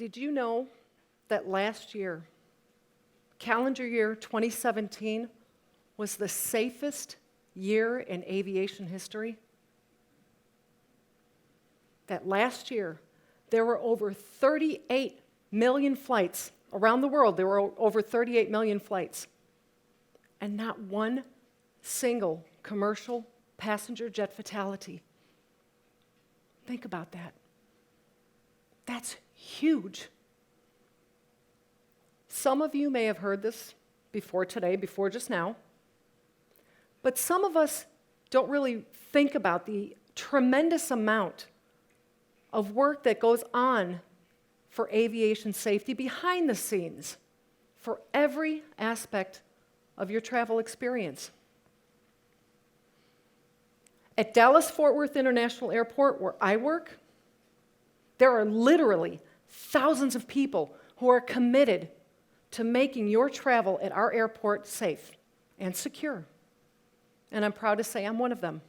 Did you know that last year, calendar year 2017, was the safest year in aviation history? That last year, there were over 38 million flights around the world. There were over 38 million flights. And not one single commercial passenger jet fatality. Think about that. That's huge. Some of you may have heard this before today, before just now, but some of us don't really think about the tremendous amount of work that goes on for aviation safety behind the scenes for every aspect of your travel experience. At Dallas-Fort Worth International Airport, where I work, there are literally thousands of people who are committed to making your travel at our airport safe and secure. And I'm proud to say I'm one of them.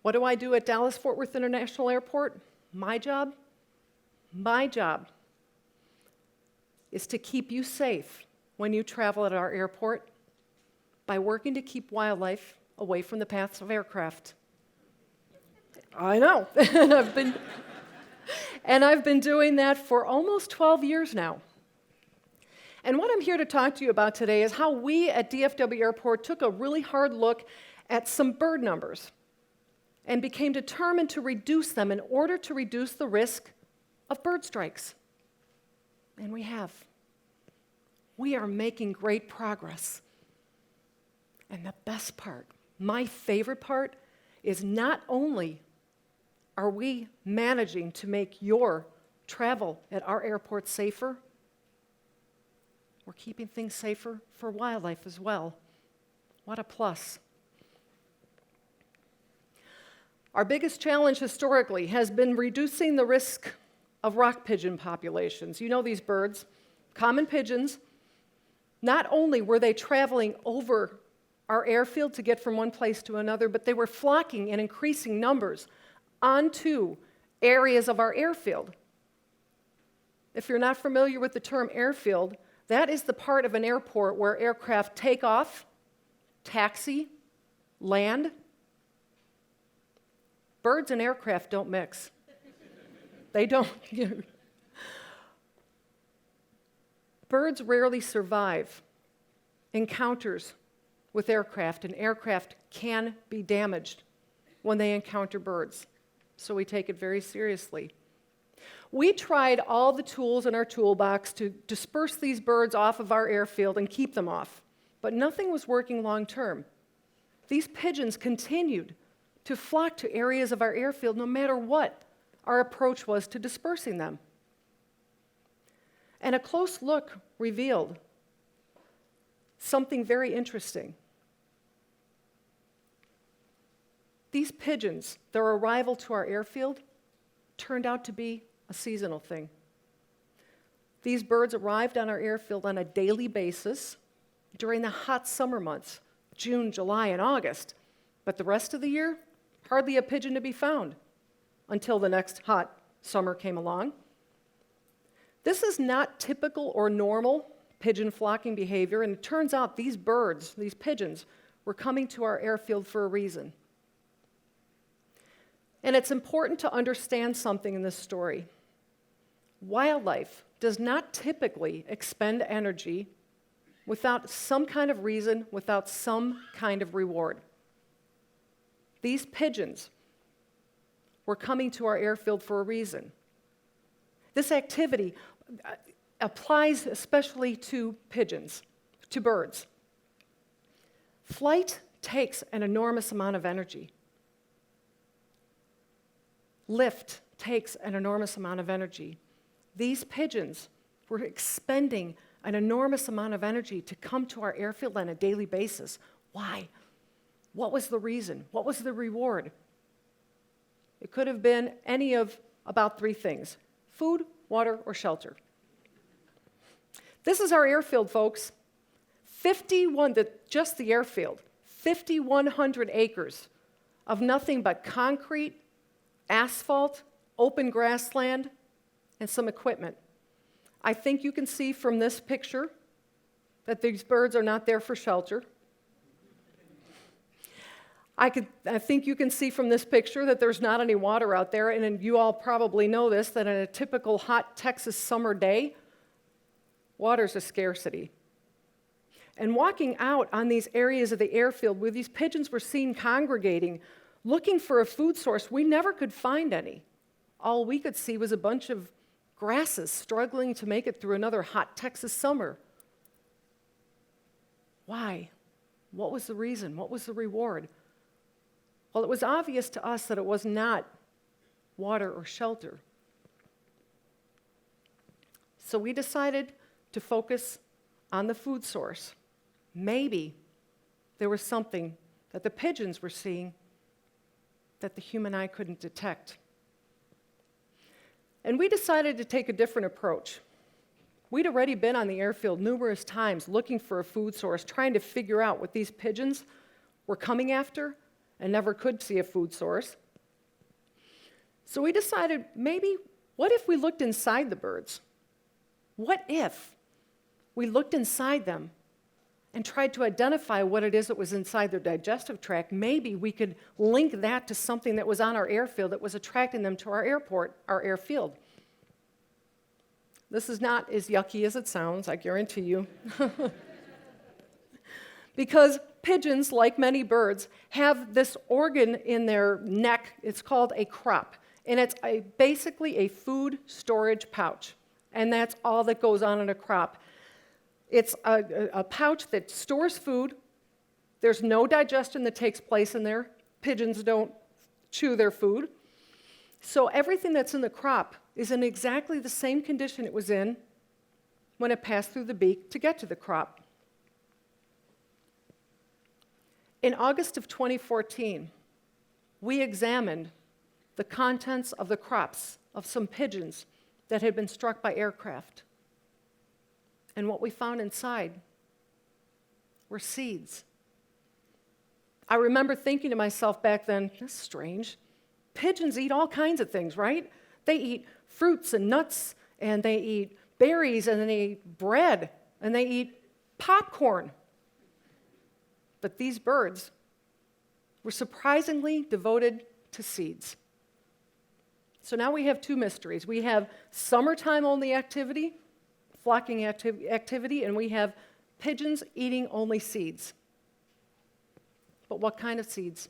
What do I do at Dallas-Fort Worth International Airport? My job is to keep you safe when you travel at our airport by working to keep wildlife away from the paths of aircraft. I know. and I've been doing that for almost 12 years now. And what I'm here to talk to you about today is how we at DFW Airport took a really hard look at some bird numbers and became determined to reduce them in order to reduce the risk of bird strikes. And we have. We are making great progress. And the best part, my favorite part, is not only are we managing to make your travel at our airport safer, we're keeping things safer for wildlife as well. What a plus. Our biggest challenge historically has been reducing the risk of rock pigeon populations. You know these birds, common pigeons. Not only were they traveling over our airfield to get from one place to another, but they were flocking in increasing numbers onto areas of our airfield. If you're not familiar with the term airfield, that is the part of an airport where aircraft take off, taxi, land. Birds and aircraft don't mix. They don't. Birds rarely survive encounters with aircraft, and aircraft can be damaged when they encounter birds. So we take it very seriously. We tried all the tools in our toolbox to disperse these birds off of our airfield and keep them off, but nothing was working long term. These pigeons continued to flock to areas of our airfield no matter what our approach was to dispersing them. And a close look revealed something very interesting. These pigeons, their arrival to our airfield, turned out to be a seasonal thing. These birds arrived on our airfield on a daily basis during the hot summer months, June, July, and August. But the rest of the year, hardly a pigeon to be found until the next hot summer came along. This is not typical or normal pigeon flocking behavior, and it turns out these birds, these pigeons, were coming to our airfield for a reason. And it's important to understand something in this story. Wildlife does not typically expend energy without some kind of reason, without some kind of reward. These pigeons were coming to our airfield for a reason. This activity applies especially to pigeons, to birds. Flight takes an enormous amount of energy. Lift takes an enormous amount of energy. These pigeons were expending an enormous amount of energy to come to our airfield on a daily basis. Why? What was the reason? What was the reward? It could have been any of about three things: food, water, or shelter. This is our airfield, folks. Just the airfield, 5,100 acres of nothing but concrete, asphalt, open grassland, and some equipment. I think you can see from this picture that these birds are not there for shelter. I think you can see from this picture that there's not any water out there, and you all probably know this, that in a typical hot Texas summer day, water's a scarcity. And walking out on these areas of the airfield where these pigeons were seen congregating, looking for a food source, we never could find any. All we could see was a bunch of grasses struggling to make it through another hot Texas summer. Why? What was the reason? What was the reward? Well, it was obvious to us that it was not water or shelter. So we decided to focus on the food source. Maybe there was something that the pigeons were seeing that the human eye couldn't detect. And we decided to take a different approach. We'd already been on the airfield numerous times looking for a food source, trying to figure out what these pigeons were coming after, and never could see a food source. So we decided, maybe, what if we looked inside the birds? What if we looked inside them and tried to identify what it is that was inside their digestive tract? Maybe we could link that to something that was on our airfield that was attracting them to our airport, our airfield. This is not as yucky as it sounds, I guarantee you. Because pigeons, like many birds, have this organ in their neck. It's called a crop, and it's basically a food storage pouch, and that's all that goes on in a crop. It's a pouch that stores food. There's no digestion that takes place in there. Pigeons don't chew their food. So everything that's in the crop is in exactly the same condition it was in when it passed through the beak to get to the crop. In August of 2014, we examined the contents of the crops of some pigeons that had been struck by aircraft. And what we found inside were seeds. I remember thinking to myself back then, that's strange. Pigeons eat all kinds of things, right? They eat fruits and nuts, and they eat berries, and then they eat bread, and they eat popcorn. But these birds were surprisingly devoted to seeds. So now we have two mysteries. We have summertime-only activity, flocking activity, and we have pigeons eating only seeds. But what kind of seeds?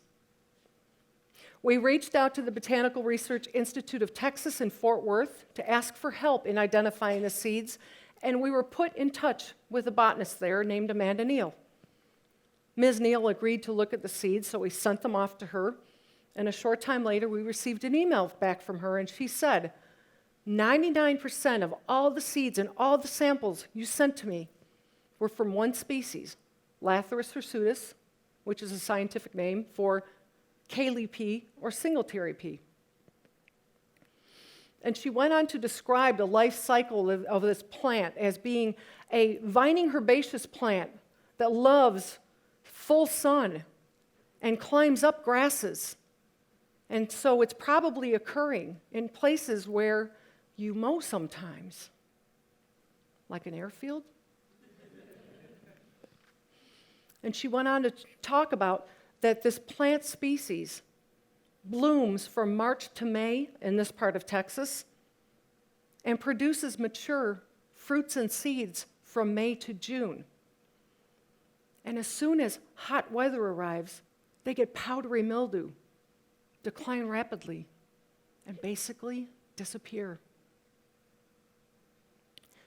We reached out to the Botanical Research Institute of Texas in Fort Worth to ask for help in identifying the seeds, and we were put in touch with a botanist there named Amanda Neal. Ms. Neal agreed to look at the seeds, so we sent them off to her, and a short time later we received an email back from her, and she said, 99% of all the seeds and all the samples you sent to me were from one species, Lathyrus hirsutus, which is a scientific name for kaley P or Singletary P. And she went on to describe the life cycle of this plant as being a vining herbaceous plant that loves full sun and climbs up grasses. And so it's probably occurring in places where you mow sometimes, like an airfield. And she went on to talk about that this plant species blooms from March to May in this part of Texas and produces mature fruits and seeds from May to June. And as soon as hot weather arrives, they get powdery mildew, decline rapidly, and basically disappear.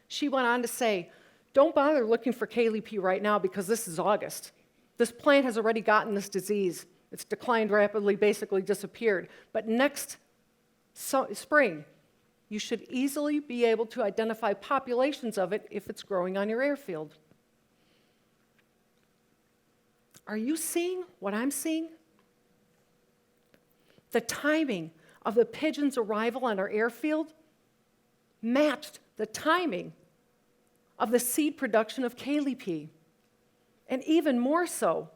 She went on to say, don't bother looking for kaley P right now because this is August. This plant has already gotten this disease. It's declined rapidly, basically disappeared. But next spring, you should easily be able to identify populations of it if it's growing on your airfield. Are you seeing what I'm seeing? The timing of the pigeons' arrival on our airfield matched the timing of the seed production of kaley P. And even more so,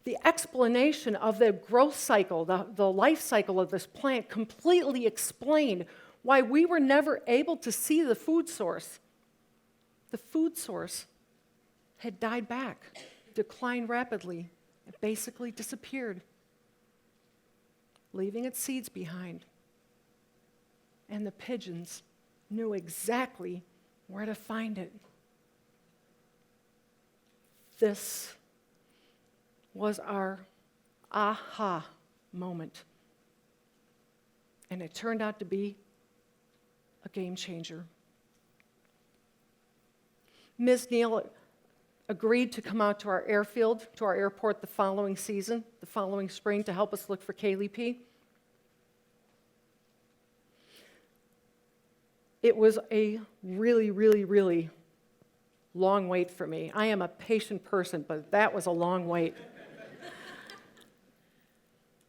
the explanation of the growth cycle, the life cycle of this plant completely explained why we were never able to see the food source. The food source had died back, declined rapidly, and basically disappeared, leaving its seeds behind. And the pigeons knew exactly where to find it. This was our aha moment. And it turned out to be a game changer. Ms. Neal agreed to come out to our airfield, to our airport the following season, the following spring, to help us look for kaley P. It was a really, really, really long wait for me. I am a patient person, but that was a long wait.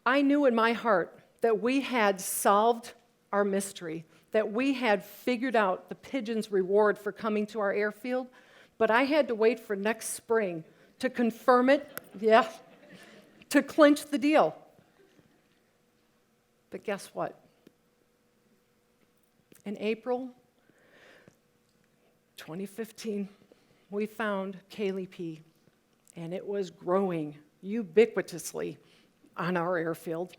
I knew in my heart that we had solved our mystery, that we had figured out the pigeon's reward for coming to our airfield, but I had to wait for next spring to confirm it, to clinch the deal. But guess what? In April 2015, we found kaley P, and it was growing ubiquitously on our airfield.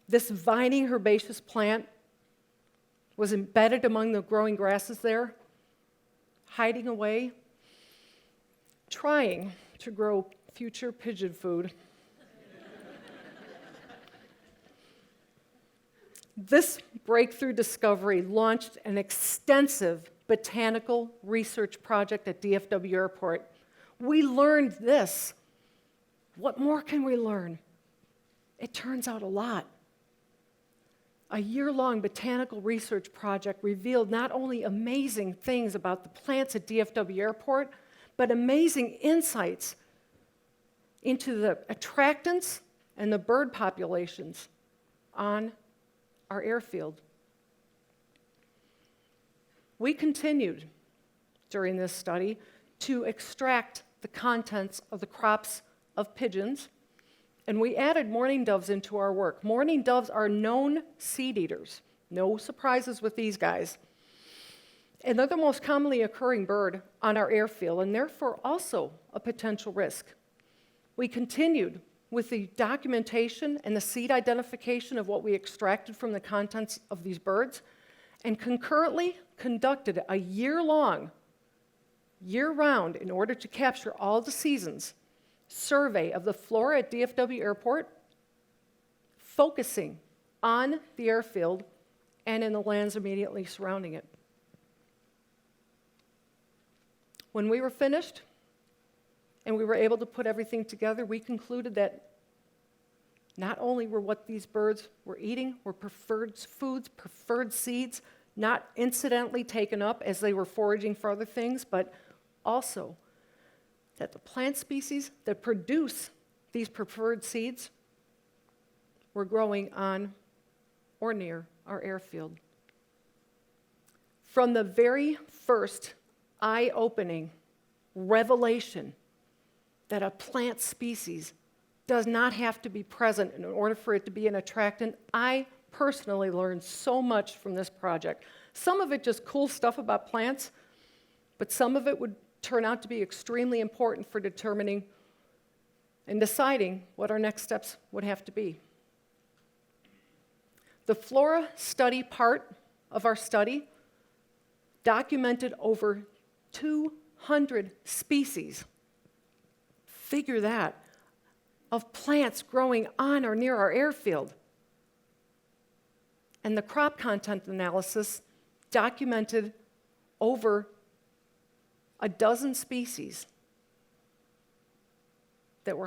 This vining herbaceous plant was embedded among the growing grasses there, hiding away, trying to grow future pigeon food. This breakthrough discovery launched an extensive botanical research project at DFW Airport. We learned this. What more can we learn? It turns out a lot. A year-long botanical research project revealed not only amazing things about the plants at DFW Airport, but amazing insights into the attractants and the bird populations on our airfield. We continued during this study to extract the contents of the crops of pigeons, and we added mourning doves into our work. Mourning doves are known seed eaters. No surprises with these guys. And they're the most commonly occurring bird on our airfield, and therefore also a potential risk. We continued with the documentation and the seed identification of what we extracted from the contents of these birds, and concurrently conducted a year-long, year-round, in order to capture all the seasons, survey of the flora at DFW Airport, focusing on the airfield and in the lands immediately surrounding it. When we were finished and we were able to put everything together, we concluded that not only were what these birds were eating were preferred foods, preferred seeds, not incidentally taken up as they were foraging for other things, but also that the plant species that produce these preferred seeds were growing on or near our airfield. From the very first eye-opening revelation that a plant species does not have to be present in order for it to be an attractant, I personally learned so much from this project. Some of it just cool stuff about plants, but some of it would turn out to be extremely important for determining and deciding what our next steps would have to be. The Flora study part of our study documented over 200 species, figure that, of plants growing on or near our airfield. And the crop content analysis documented over a dozen species that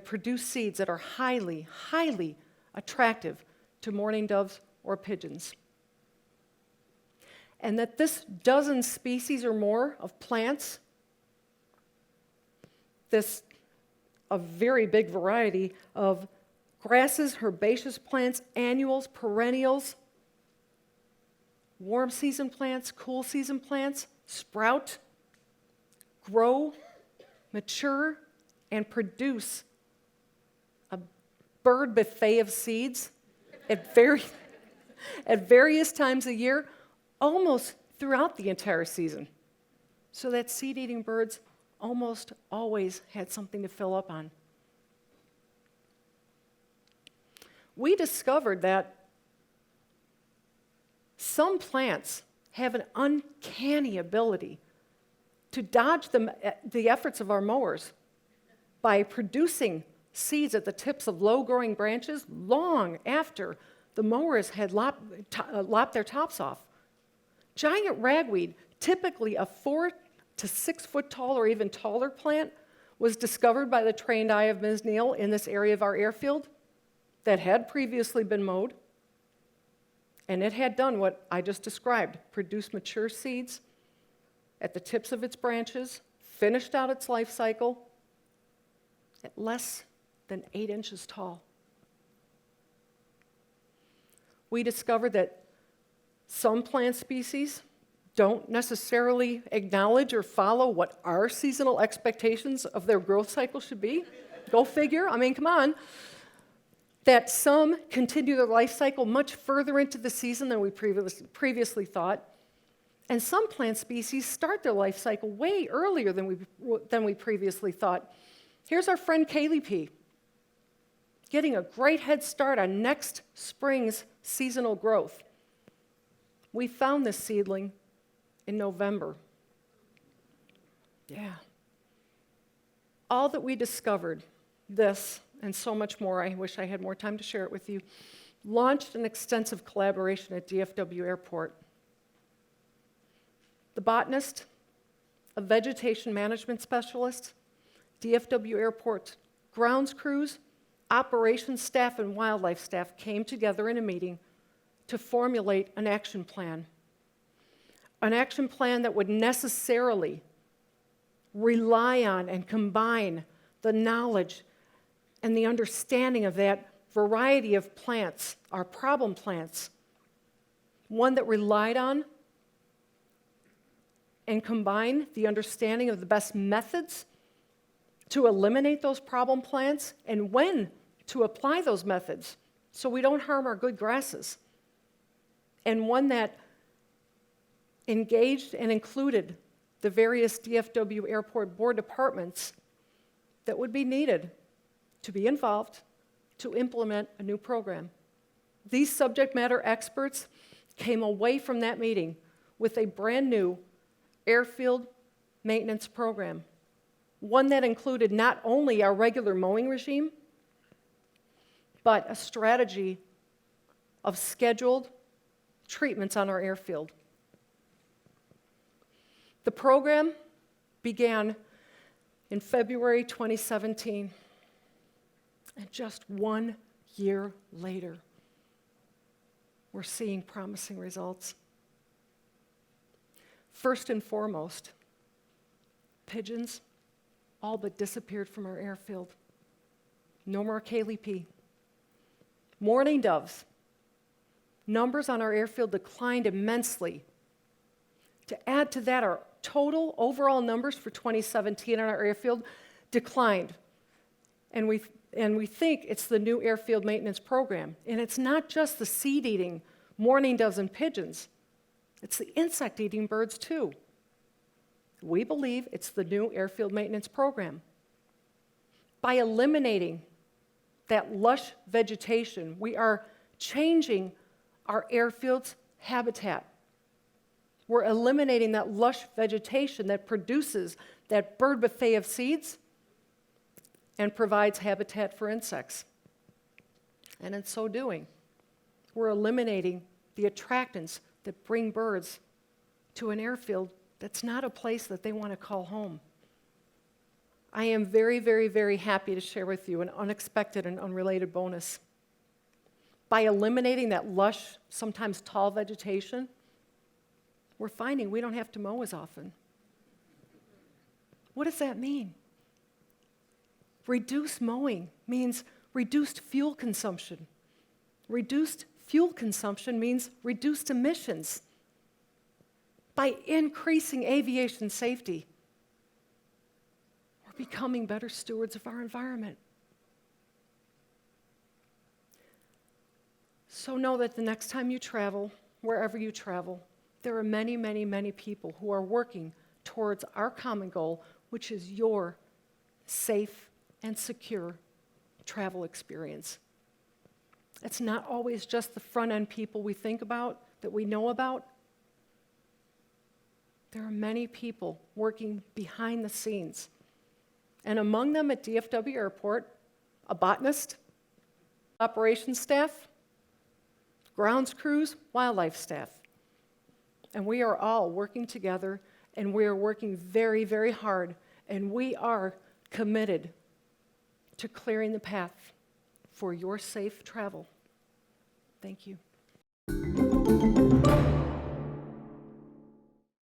produce seeds that are highly, highly attractive to mourning doves or pigeons. And that this dozen species or more of plants, a very big variety of grasses, herbaceous plants, annuals, perennials, warm season plants, cool season plants, sprout, grow, mature, and produce a bird buffet of seeds at at various times of year, almost throughout the entire season. So that seed-eating birds almost always had something to fill up on. We discovered that some plants have an uncanny ability to dodge the efforts of our mowers by producing seeds at the tips of low-growing branches long after the mowers had lopped their tops off. Giant ragweed, typically a 4 to 6 foot tall or even taller plant, was discovered by the trained eye of Ms. Neal in this area of our airfield that had previously been mowed. And it had done what I just described, produced mature seeds at the tips of its branches, finished out its life cycle at less than 8 inches tall. We discovered that some plant species don't necessarily acknowledge or follow what our seasonal expectations of their growth cycle should be. Go figure, I mean, come on. That some continue their life cycle much further into the season than we previously thought. And some plant species start their life cycle way earlier than we previously thought. Here's our friend kaley P, getting a great head start on next spring's seasonal growth. We found this seedling in November. Yeah. All that we discovered, this and so much more, I wish I had more time to share it with you, launched an extensive collaboration at DFW Airport. The botanist, a vegetation management specialist, DFW Airport grounds crews, operations staff, and wildlife staff came together in a meeting to formulate an action plan. An action plan that would necessarily rely on and combine the knowledge and the understanding of that variety of plants, our problem plants. One that relied on and combined the understanding of the best methods to eliminate those problem plants and when to apply those methods so we don't harm our good grasses. And one that engaged and included the various DFW Airport board departments that would be needed to be involved to implement a new program. These subject matter experts came away from that meeting with a brand new airfield maintenance program, one that included not only our regular mowing regime, but a strategy of scheduled treatments on our airfield. The program began in February 2017, and just 1 year later, we're seeing promising results. First and foremost, pigeons all but disappeared from our airfield. No more kaley P. Mourning doves, numbers on our airfield declined immensely. To add to that, our total overall numbers for 2017 on our airfield declined. And we think it's the new airfield maintenance program. And it's not just the seed-eating mourning doves and pigeons. It's the insect-eating birds, too. We believe it's the new airfield maintenance program. By eliminating that lush vegetation, we are changing our airfield's habitat. We're eliminating that lush vegetation that produces that bird buffet of seeds and provides habitat for insects. And in so doing, we're eliminating the attractants that bring birds to an airfield that's not a place that they want to call home. I am very, very, very happy to share with you an unexpected and unrelated bonus. By eliminating that lush, sometimes tall vegetation, we're finding we don't have to mow as often. What does that mean? Reduced mowing means reduced fuel consumption. Reduced fuel consumption means reduced emissions. By increasing aviation safety, we're becoming better stewards of our environment. So know that the next time you travel, wherever you travel, there are many, many, many people who are working towards our common goal, which is your safe and secure travel experience. It's not always just the front-end people we think about, that we know about. There are many people working behind the scenes. And among them at DFW Airport, a botanist, operations staff, grounds crews, wildlife staff. And we are all working together, and we are working very, very hard, and we are committed to clearing the path for your safe travel. Thank you.